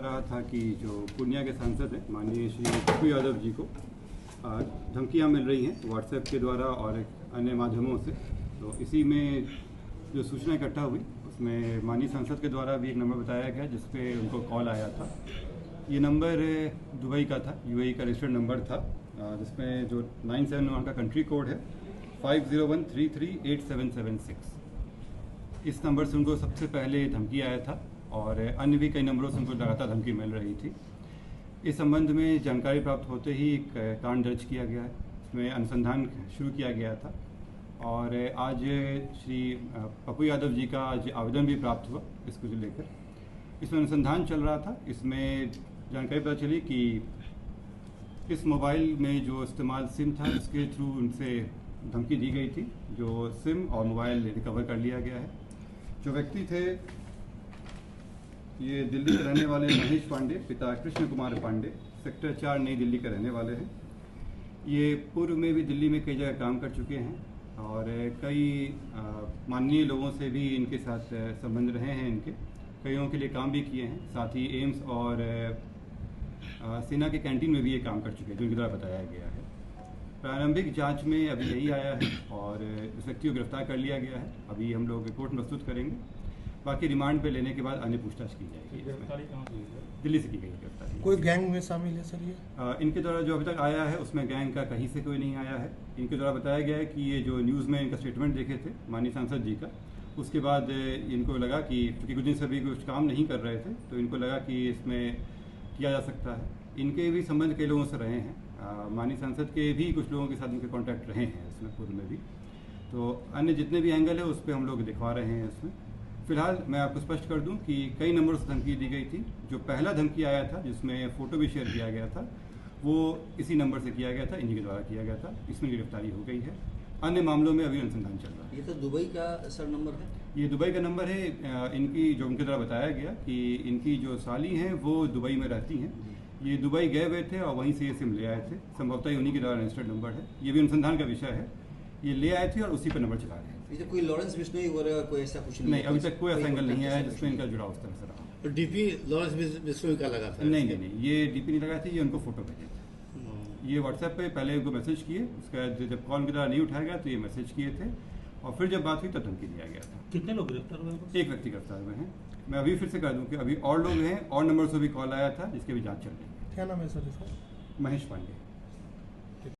रहा था कि जो पूर्णिया के सांसद हैं माननीय श्री पप्पू यादव जी को धमकियां मिल रही हैं व्हाट्सएप के द्वारा और अन्य माध्यमों से। तो इसी में जो सूचना इकट्ठा हुई उसमें माननीय सांसद के द्वारा भी एक नंबर बताया गया जिस पे उनको कॉल आया था। ये नंबर दुबई का था, यूएई का रजिस्टर्ड नंबर था, जिसमें जो 971 का कंट्री कोड है 5013387776। इस नंबर से उनको सबसे पहले धमकी आया था और अन्य भी कई नंबरों से उनको लगातार धमकी मिल रही थी। इस संबंध में जानकारी प्राप्त होते ही एक कांड दर्ज किया गया है, इसमें अनुसंधान शुरू किया गया था और आज श्री पप्पू यादव जी का आज आवेदन भी प्राप्त हुआ इसको लेकर। इसमें अनुसंधान चल रहा था। इसमें जानकारी पता चली कि इस मोबाइल में जो इस्तेमाल सिम था उसके थ्रू उनसे धमकी दी गई थी। जो सिम और मोबाइल रिकवर कर लिया गया है। जो व्यक्ति थे ये दिल्ली के रहने वाले महेश पांडे, पिता कृष्ण कुमार पांडे, सेक्टर 4 नई दिल्ली के रहने वाले हैं। ये पूर्व में भी दिल्ली में कई जगह काम कर चुके हैं और कई माननीय लोगों से भी इनके साथ संबंध रहे हैं। इनके कईयों के लिए काम भी किए हैं। साथ ही एम्स और सेना के कैंटीन में भी ये काम कर चुके हैं, जो इनके द्वारा बताया गया है। प्रारंभिक जांच में अभी यही आया है और इस व्यक्ति को गिरफ्तार कर लिया गया है। अभी हम लोग रिपोर्ट प्रस्तुत करेंगे, बाकी रिमांड पे लेने के बाद अन्य पूछताछ की जाएगी। गिरफ्तारी कहाँ से हुई है? दिल्ली से की गई गिरफ्तारी। कोई गैंग में शामिल है सर ये? इनके द्वारा जो अभी तक आया है उसमें गैंग का कहीं से कोई नहीं आया है। इनके द्वारा बताया गया है कि ये जो न्यूज़ में इनका स्टेटमेंट देखे थे माननीय सांसद जी का, उसके बाद इनको लगा कि क्योंकि कुछ दिन से अभी कुछ काम नहीं कर रहे थे तो इनको लगा कि इसमें किया जा सकता है। इनके भी संबंध कई लोगों से रहे हैं। माननीय सांसद के भी कुछ लोगों के साथ इनके कॉन्टैक्ट रहे हैं इसमें पूर्व में भी। तो अन्य जितने भी एंगल है उस पर हम लोग दिखवा रहे हैं इसमें। फिलहाल मैं आपको स्पष्ट कर दूं कि कई नंबरों से धमकी दी गई थी। जो पहला धमकी आया था जिसमें फ़ोटो भी शेयर किया गया था वो इसी नंबर से किया गया था, इन्हीं के द्वारा किया गया था। इसमें गिरफ्तारी हो गई है। अन्य मामलों में अभी अनुसंधान चल रहा है। ये तो दुबई का सर नंबर है? ये दुबई का नंबर है। इनकी जो उनके द्वारा बताया गया कि इनकी जो साली हैं वो दुबई में रहती हैं। ये दुबई गए हुए थे और वहीं से ये सिम ले आए थे। संभवतः उन्हीं के द्वारा रजिस्टर्ड नंबर है। ये भी अनुसंधान का विषय है। ये ले आए थे और उसी पर नंबर चला रहे थे। तो कोई लॉरेंस बिश्नोई वगैरह कोई ऐसा कुछ नहीं, अभी तक कोई ऐसा एंगल नहीं आया जिसमें इनका जुड़ाव उस तरह से रहा। तो डीपी लॉरेंस बिश्नोई का लगा था? नहीं, ये डीपी नहीं लगाए थे, ये उनको फोटो भेजे थे। ये व्हाट्सएप पे पहले उनको मैसेज किए, उसके बाद जब कॉल की तरह नहीं उठाया गया तो ये मैसेज किए थे और फिर जब बात हुई तब धमकी दिया गया था। कितने लोग गिरफ्तार हुए? एक व्यक्ति गिरफ्तार हुए हैं। मैं अभी फिर से कह दूं कि अभी और लोग हैं और नंबर से भी कॉल आया था जिसकी भी जांच चल रही है। क्या नाम है सर इसका? महेश पांडे।